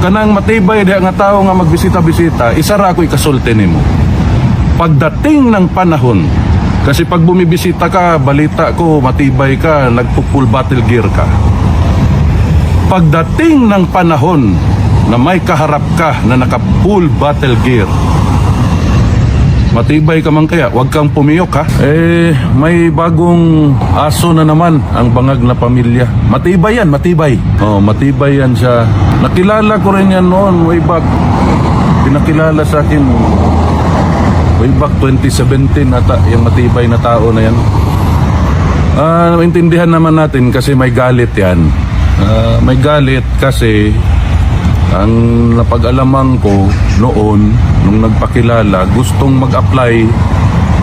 kanang matibay diha nga tao nga magbisita-bisita, isa ra ako ikasulti nimo. Pagdating ng panahon, kasi pag bumibisita ka, balita ko matibay ka, nagpo-full battle gear ka. Pagdating ng panahon na may kaharap ka na naka-full battle gear, matibay ka man kaya, huwag kang pumiyok ha. May bagong aso na naman ang bangag na pamilya. Matibay yan, matibay. Oh, matibay yan siya. Nakilala ko rin yan noon, way back. Pinakilala sa akin, way back 2017 ata, yung matibay na tao na yan. Maintindihan naman natin kasi may galit yan. May galit kasi ang napag-alaman ko noon, nung nagpakilala, gustong mag-apply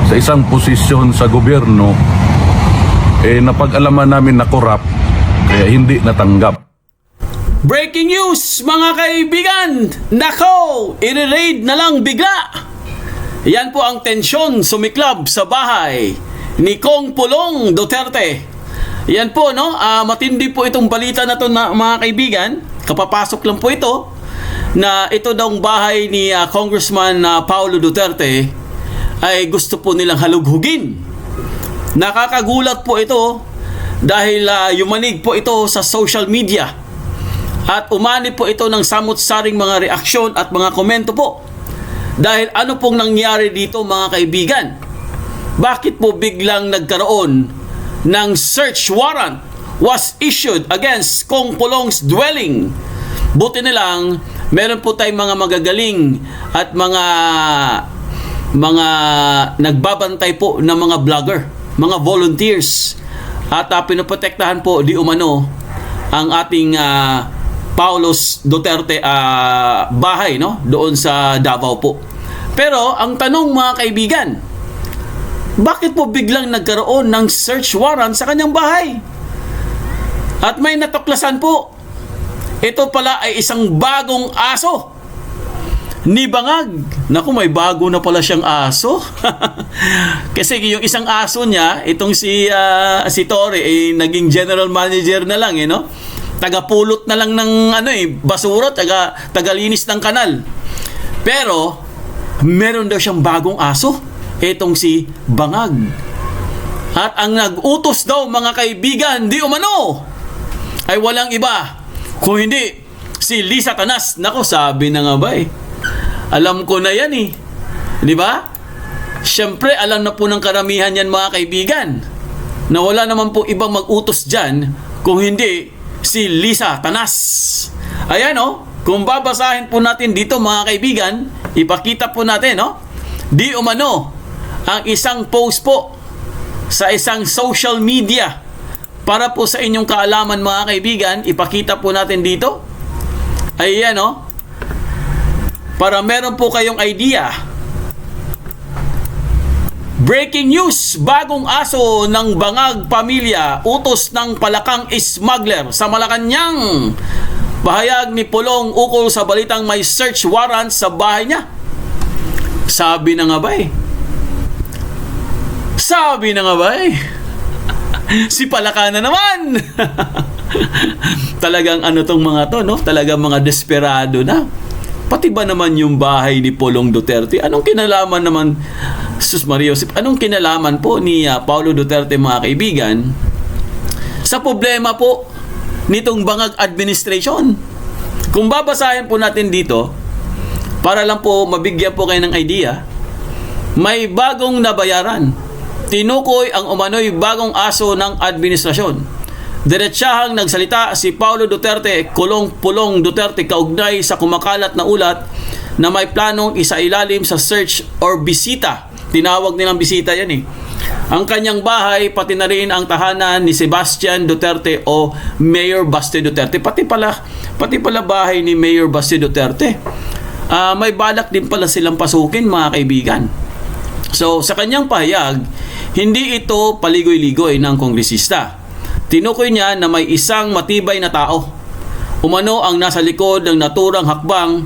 sa isang posisyon sa gobyerno, napag-alaman namin na corrupt, kaya hindi natanggap. Breaking news mga kaibigan! Nako! I-raid na lang bigla! Yan po ang tensyon sumiklab sa bahay ni Kong Pulong Duterte. Yan po, no? Matindi po itong balita na to na, mga kaibigan. Kapapasok lang po ito na ito daw bahay ni Congressman Paulo Duterte ay gusto po nilang halughugin. Nakakagulat po ito dahil yumanig po ito sa social media at umani po ito ng samot-saring mga reaksyon at mga komento po. Dahil ano pong nangyari dito mga kaibigan? Bakit po biglang nagkaroon ng search warrant was issued against Kong Pulong's dwelling? Buti na lang, meron po tayong mga magagaling at mga nagbabantay po ng mga vlogger, mga volunteers. At pinoprotektahan po di umano ang ating Paulos Duterte bahay, no? Doon sa Davao po. Pero ang tanong mga kaibigan, bakit po biglang nagkaroon ng search warrant sa kanyang bahay? At may natuklasan po, ito pala ay isang bagong aso ni Bangag. Naku, may bago na pala siyang aso. Kasi yung isang aso niya, itong si Torre, naging general manager na lang, no? Tagapulot na lang ng basura, tagalinis ng kanal. Pero meron daw siyang bagong aso, itong si Bangag. At ang nag-utos daw mga kaibigan, di umano, ay walang iba kung hindi si Lisa Tanas. Nako, sabi na nga ba alam ko na yan di ba? Siyempre alam na po ng karamihan yan mga kaibigan na wala naman po ibang mag-utos dyan kung hindi si Lisa Tanas. Ayan kung babasahin po natin dito mga kaibigan, ipakita po natin di umano ang isang post po sa isang social media. Para po sa inyong kaalaman mga kaibigan, ipakita po natin dito. Ayan para meron po kayong idea. Breaking news, bagong aso ng Bangag pamilya, utos ng palakang smuggler sa Malacanang. Pahayag ni Pulong ukol sa balitang may search warrant sa bahay niya. Sabi na nga ba Sabi na nga ba si Palaka na naman. Talagang tong mga to, talagang mga desperado na. Pati ba naman yung bahay ni Pulong Duterte? Anong kinalaman naman, Sus Maria Josep, anong kinalaman po ni Paulo Duterte mga kaibigan sa problema po nitong Bangag administration? Kung babasahin po natin dito, para lang po mabigyan po kayo ng idea, may bagong nabayaran. Tinukoy ang umano'y bagong aso ng administrasyon. Diretsahang nagsalita si Paulo Duterte, Pulong Duterte, kaugnay sa kumakalat na ulat na may planong isailalim sa search or bisita. Tinawag nilang bisita yan ang kanyang bahay, pati na rin ang tahanan ni Sebastian Duterte o Mayor Baste Duterte. Pati pala bahay ni Mayor Baste Duterte. May balak din pala silang pasukin mga kaibigan. So sa kanyang pahayag, hindi ito paligoy-ligoy ng kongresista. Tinukoy niya na may isang matibay na tao umano ang nasa likod ng naturang hakbang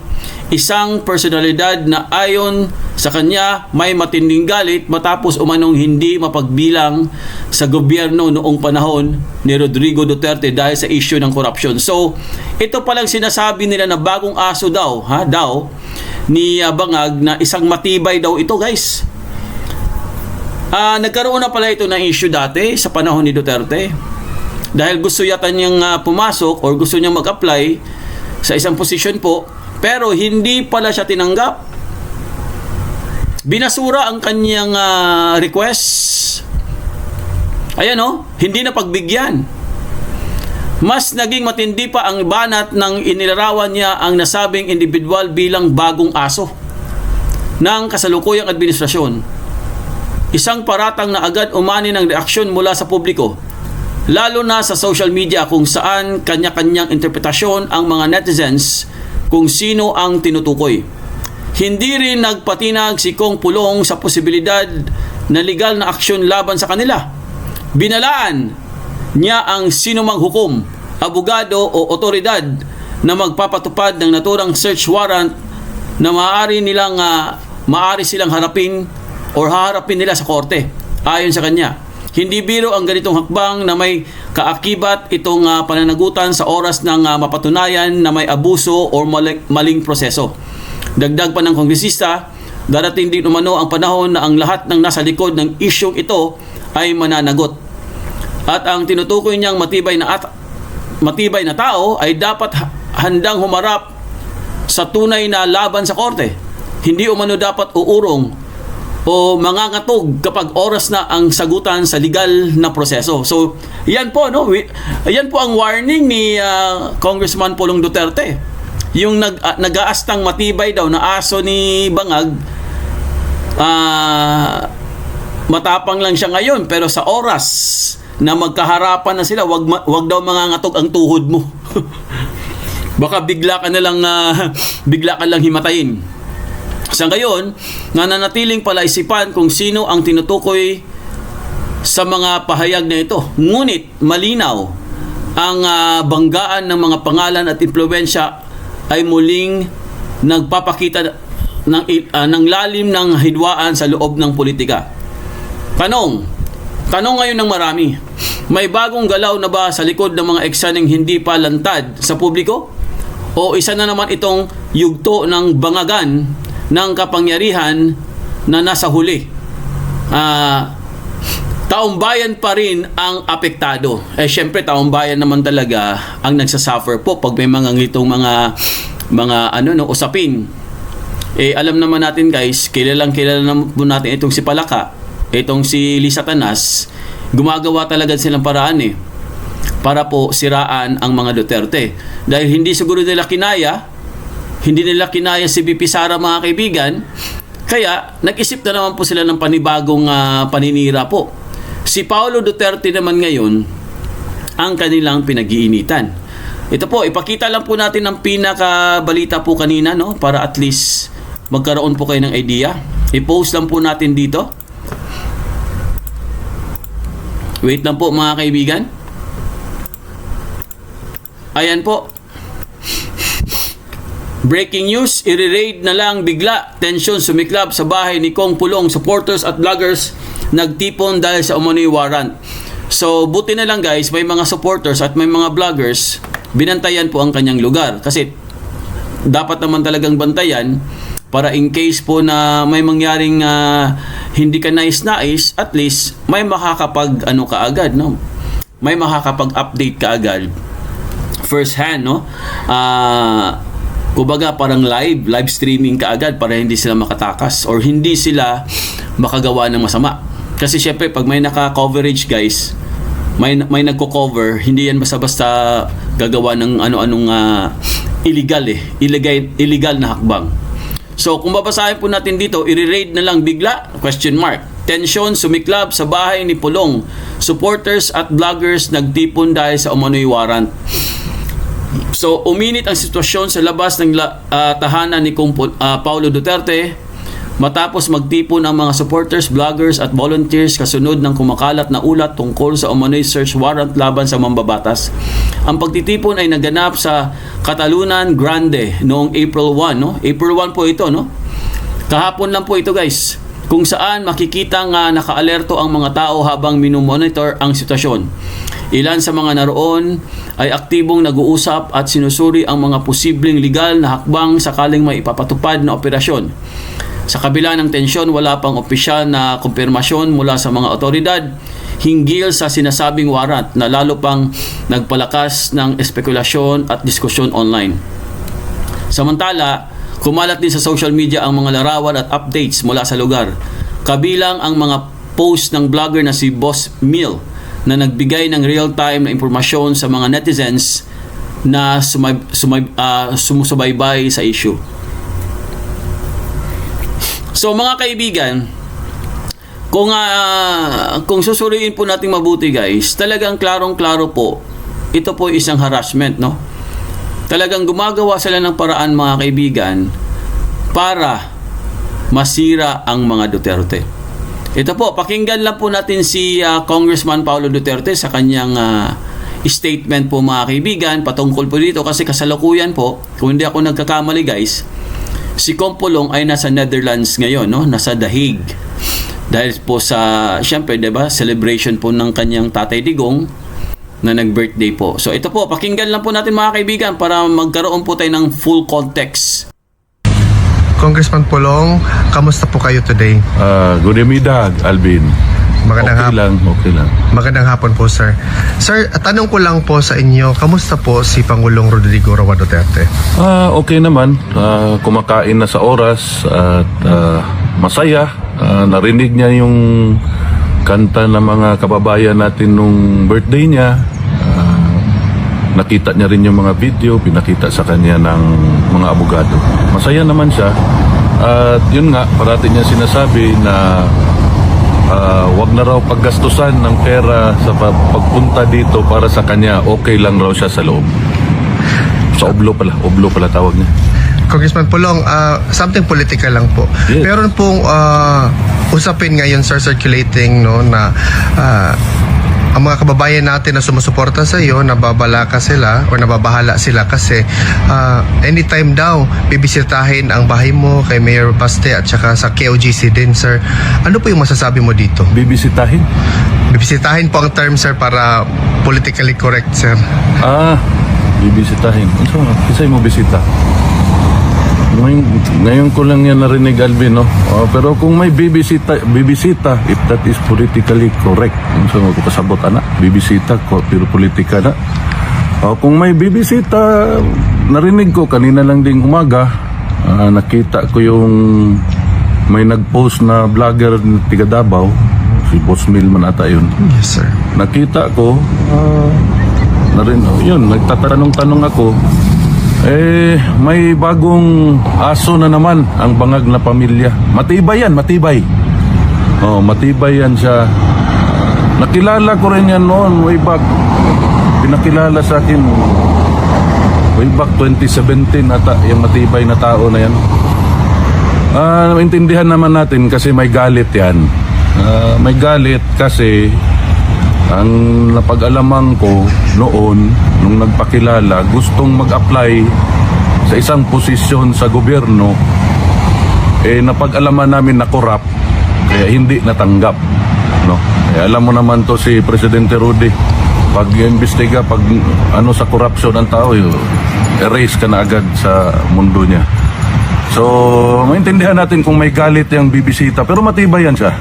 isang personalidad na ayon sa kanya may matinding galit matapos umanong hindi mapagbilang sa gobyerno noong panahon ni Rodrigo Duterte dahil sa issue ng korupsyon. So, ito palang sinasabi nila na bagong aso daw, ni Bangag na isang matibay daw ito, guys. Nagkaroon na pala ito ng issue dati sa panahon ni Duterte dahil gusto yata niyang pumasok or gusto niyang mag-apply sa isang posisyon po, pero hindi pala siya tinanggap. Binasura ang kanyang request. Ayan hindi na pagbigyan. Mas naging matindi pa ang banat ng inilarawan niya ang nasabing individual bilang bagong aso ng kasalukuyang administrasyon. Isang paratang na agad umani ng reaksyon mula sa publiko, lalo na sa social media kung saan kanya-kanyang interpretasyon ang mga netizens kung sino ang tinutukoy. Hindi rin nagpatinag si Kong Pulong sa posibilidad na legal na aksyon laban sa kanila. Binalaan niya ang sinumang hukom, abogado o otoridad na magpapatupad ng naturang search warrant na maaari silang harapin or haharapin nila sa korte. Ayon sa kanya, hindi biro ang ganitong hakbang na may kaakibat itong pananagutan sa oras ng mapatunayan na may abuso o maling proseso. Dagdag pa ng kongresista, darating din umano ang panahon na ang lahat ng nasa likod ng isyong ito ay mananagot. At ang tinutukoy niyang matibay na tao ay dapat handang humarap sa tunay na laban sa korte. Hindi umano dapat uurong o mangangatog kapag oras na ang sagutan sa legal na proseso. So, yan po, yan po ang warning ni Congressman Pulong Duterte. Yung nag-aastang matibay daw na aso ni Bangag, matapang lang siya ngayon, pero sa oras na magkaharapan na sila, wag daw mangangatog ang tuhod mo. Baka bigla ka lang himatayin. Sa ngayon, nananatiling palaisipan kung sino ang tinutukoy sa mga pahayag na ito. Ngunit malinaw ang banggaan ng mga pangalan at impluwensya ay muling nagpapakita ng lalim ng hidwaan sa loob ng politika. Tanong ngayon ng marami, may bagong galaw na ba sa likod ng mga eksaning hindi pa lantad sa publiko? O isa na naman itong yugto ng bangagan ng kapangyarihan na nasa huli? Taong bayan pa rin ang apektado. Syempre taong bayan naman talaga ang nagsasuffer po pag may mga ngitong mga usapin. Alam naman natin, guys, kilala naman natin itong si Palaka, itong si Lisa Tanas. Gumagawa talaga silang paraan para po siraan ang mga Duterte. Dahil hindi siguro nila kinaya si VP Sara, mga kaibigan, kaya nag-isip na naman po sila ng panibagong paninira po. Si Paulo Duterte naman ngayon ang kanilang pinag-iinitan. Ito po, ipakita lang po natin ang pinakabalita po kanina, para at least magkaroon po kayo ng idea. I-post lang po natin dito. Wait lang po, mga kaibigan. Ayan po. Breaking news, i-raid na lang bigla. Tensyon sumiklab sa bahay ni Kong Pulong. Supporters at vloggers nagtipon dahil sa umano'y warrant. So, buti na lang, guys, may mga supporters at may mga vloggers, binantayan po ang kanyang lugar. Kasi dapat naman talagang bantayan para in case po na may mangyaring hindi ka nais-nais, at least may makakapag kaagad, may makakapag-update kaagad first hand, kumbaga parang live streaming kaagad para hindi sila makatakas or hindi sila makagawa ng masama. Kasi syempre pag may naka-coverage, guys, may nagko-cover, hindi yan basta-basta gagawa ng ano-anong illegal na hakbang. So kung babasahin po natin dito, i-raid na lang bigla? Question mark. Tensyon sumiklab sa bahay ni Pulong. Supporters at vloggers nagtipon dahil sa umano'y warrant. So uminit ang sitwasyon sa labas ng tahanan ni Paulo Duterte matapos magtipon ang mga supporters, vloggers at volunteers kasunod ng kumakalat na ulat tungkol sa umano'y search warrant laban sa mambabatas. Ang pagtitipon ay naganap sa Catalunan Grande noong April 1, no? April 1 po ito, no? Kahapon lang po ito, guys, kung saan makikita nga nakaalerto ang mga tao habang minomonitor ang sitwasyon. Ilan sa mga naroon ay aktibong nag-uusap at sinusuri ang mga posibleng legal na hakbang sakaling may ipapatupad na operasyon. Sa kabila ng tensyon, wala pang opisyal na kumpirmasyon mula sa mga otoridad hinggil sa sinasabing warrant na lalo pang nagpalakas ng espekulasyon at diskusyon online. Samantala, kumalat din sa social media ang mga larawan at updates mula sa lugar, kabilang ang mga post ng vlogger na si Boss Mill na nagbigay ng real-time na impormasyon sa mga netizens na sumusubaybay sa issue. So mga kaibigan, kung susuriin po natin mabuti, guys, talagang klarong-klaro po, ito po isang harassment, no? Talagang gumagawa sila ng paraan, mga kaibigan, para masira ang mga Duterte. Ito po, pakinggan lang po natin si Congressman Paulo Duterte sa kanyang statement po, mga kaibigan, patungkol po dito, kasi kasalukuyan po, kung hindi ako nagkakamali, guys, si Compulong ay nasa Netherlands ngayon, no? Nasa The Hague. Dahil po sa, syempre, diba, celebration po ng kanyang Tatay Digong na nag-birthday po. So ito po, pakinggan lang po natin, mga kaibigan, para magkaroon po tayo ng full context. Congressman Pulong, kamusta po kayo today? Good evening, Alvin. Okay lang. Magandang hapon po, sir. Sir, tanong ko lang po sa inyo, kamusta po si Pangulong Rodrigo Roa Duterte? Okay naman. Kumakain na sa oras at masaya. Narinig niya yung kanta ng mga kababayan natin nung birthday niya. Nakita niya rin yung mga video, pinakita sa kanya ng mga abogado. Masaya naman siya. At yun nga, parati niya sinasabi na wag na raw paggastusan ng pera sa pagpunta dito para sa kanya. Okay lang raw siya sa loob. Sa oblo pala tawag niya. Congressman Pulong, something political lang po. Yes. Meron pong usapin ngayon, sir, circulating, no, na ang mga kababayan natin na sumusuporta sa iyo, nababalaka sila o nababahala sila kasi anytime daw bibisitahin ang bahay mo kay Mayor Baste at saka sa KOGC din, sir. Ano po yung masasabi mo dito? Bibisitahin? Bibisitahin po ang term, sir, para politically correct, sir. Bibisitahin. Kisay mo bisita? Ngayon ko lang yan narinig, Alvin, no? Pero kung may bibisita, if that is politically correct, so kasabot ana, bibisita ko, pero politika na. Kung may bibisita, narinig ko kanina lang ding umaga, nakita ko yung may nag-post na vlogger ng tiga Davao, si Boss Mill man ata yun. Yes, sir. Nakita ko, yun, nagtatanong-tanong ako, may bagong aso na naman ang bangag na pamilya. Matibay yan, matibay. Matibay yan siya. Nakilala ko rin yan noon, way back. Pinakilala sa akin, way back 2017 ata, yung matibay na tao na yan. Intindihan naman natin kasi may galit yan. May galit kasi ang napag-alaman ko noon, nung nagpakilala, gustong mag-apply sa isang posisyon sa gobyerno, napag-alaman namin na corrupt, kaya hindi natanggap. No? Alam mo naman to si Presidente Rudy, pag imbestiga, pag sa corruption ng tao, erase ka na agad sa mundo niya. So, maintindihan natin kung may galit yung bibisita, pero matibay yan siya.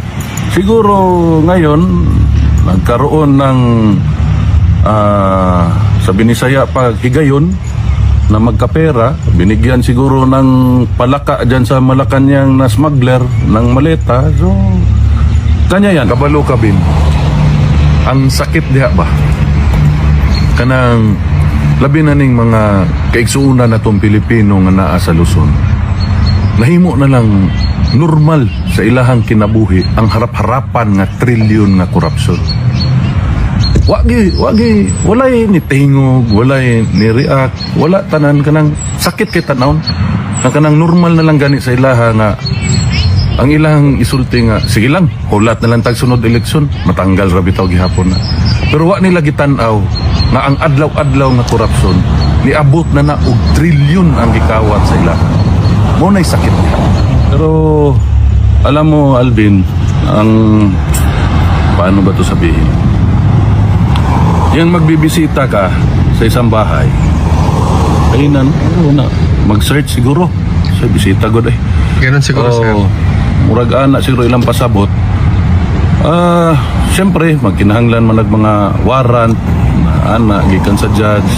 Siguro ngayon, nagkaroon ng sa Binisaya pa higayon na magkapera, binigyan siguro ng palaka dyan sa Malacanang na smuggler ng maleta. So, kanya yan. Kabalo ka, Bin. Ang sakit diha ba? Kanang labi na ning mga kaigsuuna na itong Pilipino nga naa sa Luzon. Nahimo na lang normal sa ilahang kinabuhi ang harap-harapan nga trilyon nga korupsyon. Walay ni tingog, walay ni react, wala tanan kanang sakit kay tanawon. Kanang normal na lang gani sa ilaha nga ang ilang isulti nga, sige lang, hulat na lang tag sunod eleksyon, matanggal ra bitaw gihapon na. Pero wa nila gitanaw nga ang adlaw-adlaw nga korupsyon niabot na na og trilyon ang gikawat sa ila. Mo na'y sakit niya. Pero alam mo, Alvin, ang paano ba to sabihin? Yang magbibisita ka sa isang bahay, ay na, mag-search siguro sa bisita god eh. Ganun siguro, sir. Murag ana siguro ilang pasabot. Siyempre, magkinahanglan man mga warrant na ana gikan sa judge,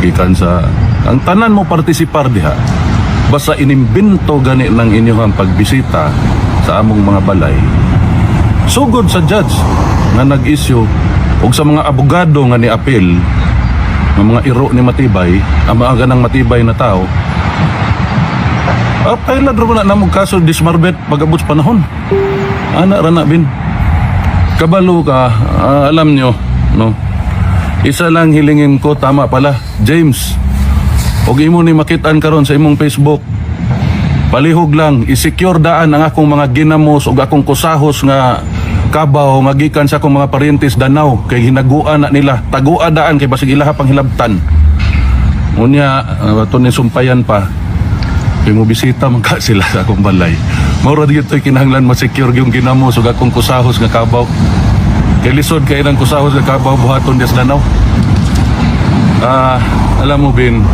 gikan sa ang tanan mo partisipar diha. Basta inimbento gani ng inyong pagbisita sa among mga balay. Sugod sa judge nga nag-issue ug sa mga abogado nga ni-appeal ng mga iro ni Matibay, ang mga ganang Matibay na tao. Kailan rin na namog kaso dismarbet pag-abot sa panahon. Ana rana bin. Kabalo ka, alam nyo, no? Isa lang hilingin ko, tama pala, James. Og imo ni makitaan karon sa imong Facebook. Palihog lang, i-secure daan ang akong mga ginamos ug akong kusahos nga kabaw nga gikan sa akong mga paryentes Danau kay hinaguan na nila. Tagua daan kay basig ilaha pang hilabtan. Unya, to ni sumpayan pa. Kaya mo bisita man ka sila sa akong balay. Maura dito kinahanglan ma-secure yung ginamos ug akong kusahos nga kabaw. Kay lisod kay nang kusahos nga kabaw buhaton des Danau. Alam mo bin,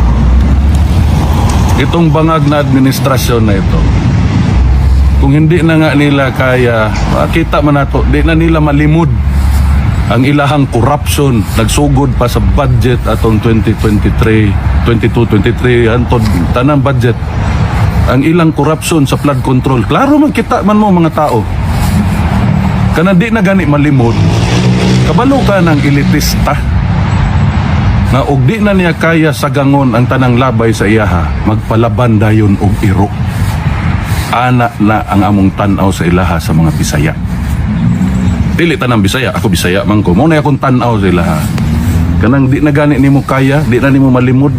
itong bangag na administrasyon na ito, kung hindi na nga nila kaya, makita man nato, di na nila malimod ang ilahang corruption, nagsugod pa sa budget atong 2023, 22-23, antod tanang budget, ang ilang corruption sa flood control. Klaro man kita man mo mga tao. Kana di na gani malimod, kabalo ka ng elitista, nga og di na niya kaya sagangon ang tanang labay sa iyaha, magpalaban dayon og iro. Ana na ang among tan-aw sa ilaha sa mga Bisaya. Dili tanang Bisaya, ako Bisaya man ko. Mao na akong tan-aw sa ilaha. Kanang di na gani nimo kaya, di na nimo malimod.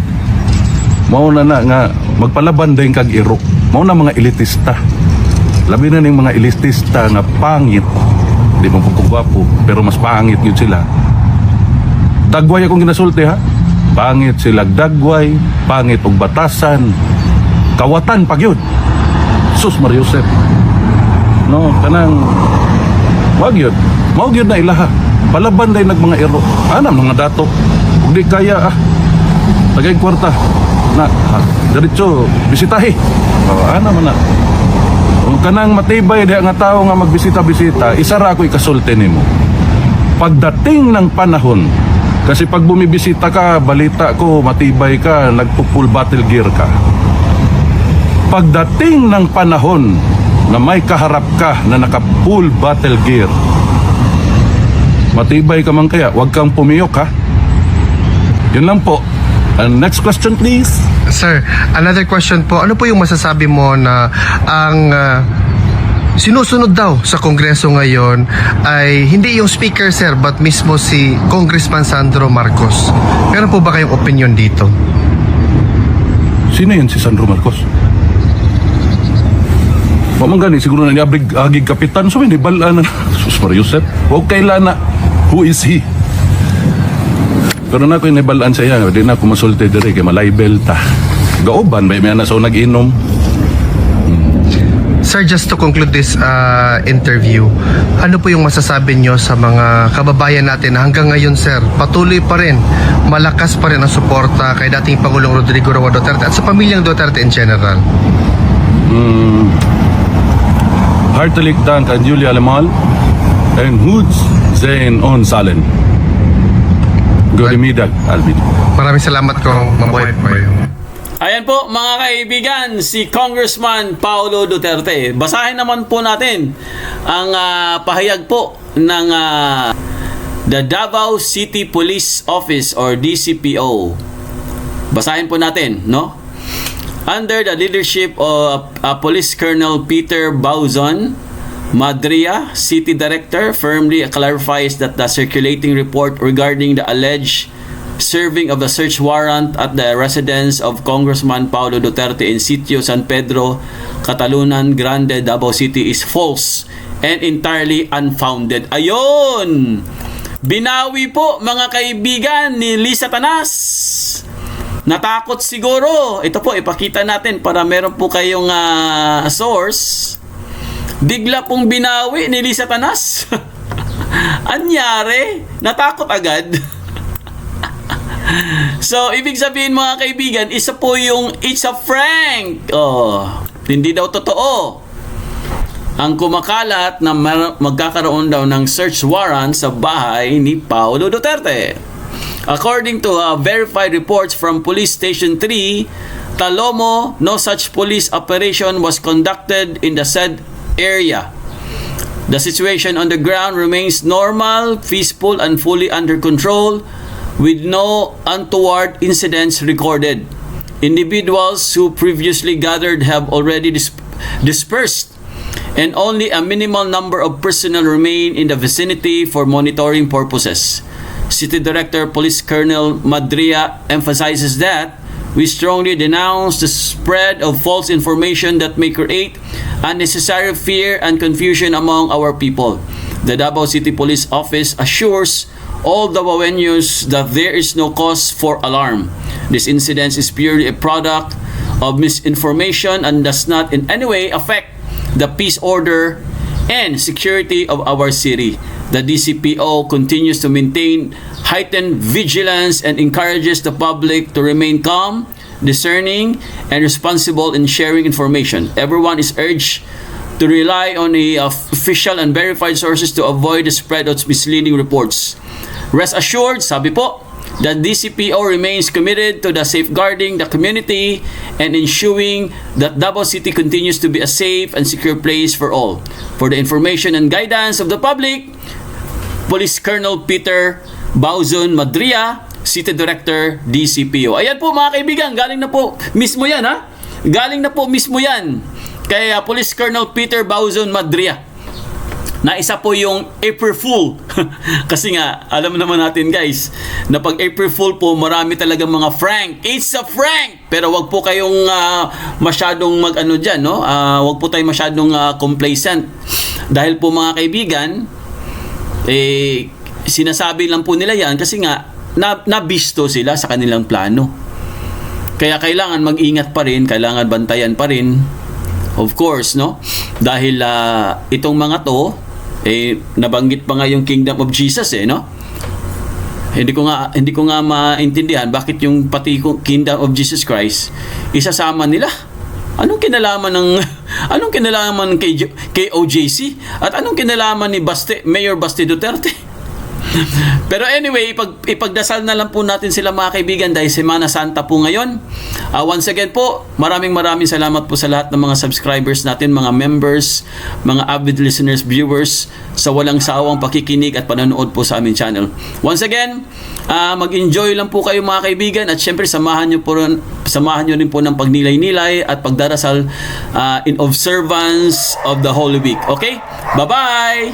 Mao na nga magpalaban dayon kag iro. Mao na mga elitista. Labi na ning mga elitista nga pangit. Di mo pagkugwapo, pero mas pangit yun sila. Dagway akong ginasulti ha. Pangit sila dagway, pangit og batasan, kawatan pag yun. Sus Mariusep. No, kanang wag yun. Mao yun na ilaha. Palaban day nag mga ero. Ana mga dato. Ug di kaya tagay kwarta na diretso bisitahi. Ana man na. Kung kanang matibay di nga tao nga magbisita-bisita, isa ra ako ikasulti nimo. Pagdating ng panahon, kasi pag bumibisita ka, balita ko, matibay ka, nagpo-full battle gear ka. Pagdating ng panahon na may kaharap ka na naka-full battle gear, matibay ka man kaya, huwag kang pumiyok ha. Yun lang po. Next question please. Sir, another question po. Ano po yung masasabi mo na ang sinusunod daw sa Kongreso ngayon ay hindi yung speaker, sir, but mismo si Congressman Sandro Marcos? Meron po ba kayong opinion dito? Sino yun si Sandro Marcos? Mamang gani, siguro na niabrig agig kapitan. So, hindi balaan na. Sus Mariusep. Huwag kailan na. Who is he? Pero na ako yung nibalaan sa iya. Hindi na ako masulti dire kay malaybel ta. Gaoban, may anak sa nag-inom. Sir, just to conclude this interview, ano po yung masasabi nyo sa mga kababayan natin na hanggang ngayon, sir, patuloy pa rin, malakas pa rin ang suporta kay dating Pangulong Rodrigo Roa Duterte at sa pamilyang Duterte in general? Hartelijk dank aan jullie allemaal. En goed zijn ons allen. Goedemiddag, Alvin. Maraming salamat kung mabuhay po kayo. Ayan po mga kaibigan, si Congressman Paulo Duterte. Basahin naman po natin ang pahayag po ng the Davao City Police Office or DCPO. Basahin po natin, no? Under the leadership of Police Colonel Peter Bauzon, Madria, City Director, firmly clarifies that the circulating report regarding the alleged serving of a search warrant at the residence of Congressman Paulo Duterte in Sitio San Pedro, Catalunan Grande, Davao City is false and entirely unfounded. Ayun! Binawi po mga kaibigan ni Lisa Tanas. Natakot siguro. Ito po, ipakita natin para meron po kayong source. Bigla pong binawi ni Lisa Tanas. Anyari? Natakot agad. So, ibig sabihin mga kaibigan, isa po yung it's a prank. Oh, hindi daw totoo ang kumakalat na magkakaroon daw ng search warrant sa bahay ni Paulo Duterte. According to verified reports from Police Station 3, Talomo, no such police operation was conducted in the said area. The situation on the ground remains normal, peaceful, and fully under control, with no untoward incidents recorded. Individuals who previously gathered have already dispersed, and only a minimal number of personnel remain in the vicinity for monitoring purposes. City Director Police Colonel Madria emphasizes that we strongly denounce the spread of false information that may create unnecessary fear and confusion among our people. The Davao City Police Office assures all Davaoenos that there is no cause for alarm. This incident is purely a product of misinformation and does not in any way affect the peace, order, and security of our city. The DCPO continues to maintain heightened vigilance and encourages the public to remain calm, discerning, and responsible in sharing information. Everyone is urged to rely on the official and verified sources to avoid the spread of misleading reports. Rest assured, sabi po, that DCPO remains committed to the safeguarding the community and ensuring that Davao City continues to be a safe and secure place for all. For the information and guidance of the public, Police Colonel Peter Bauzon Madria, City Director, DCPO. Ayan po mga kaibigan, galing na po mismo yan ha. Galing na po mismo yan kay Police Colonel Peter Bauzon Madria. Na isa po yung April Fool. Kasi nga, alam naman natin guys, na pag April Fool po, marami talagang mga prank. It's a prank! Pero wag po kayong masyadong mag-ano dyan, no? Wag po tayong masyadong complacent. Dahil po mga kaibigan, sinasabi lang po nila yan kasi nga, nabisto sila sa kanilang plano. Kaya kailangan mag-ingat pa rin, kailangan bantayan pa rin. Of course, no? Dahil itong mga to, nabanggit pa nga yung Kingdom of Jesus no? Hindi ko nga maintindihan bakit yung pati Kingdom of Jesus Christ isasama nila. Anong kinalaman kay OJC at anong kinalaman ni Mayor Baste Duterte? Pero anyway, ipagdasal na lang po natin sila mga kaibigan dahil Semana Santa po ngayon. Once again po, maraming salamat po sa lahat ng mga subscribers natin, mga members, mga avid listeners, viewers, sa walang sawang pakikinig at panonood po sa aming channel. Once again, mag-enjoy lang po kayo mga kaibigan at syempre samahan nyo rin po ng pagnilay-nilay at pagdarasal in observance of the Holy Week. Okay? Bye-bye!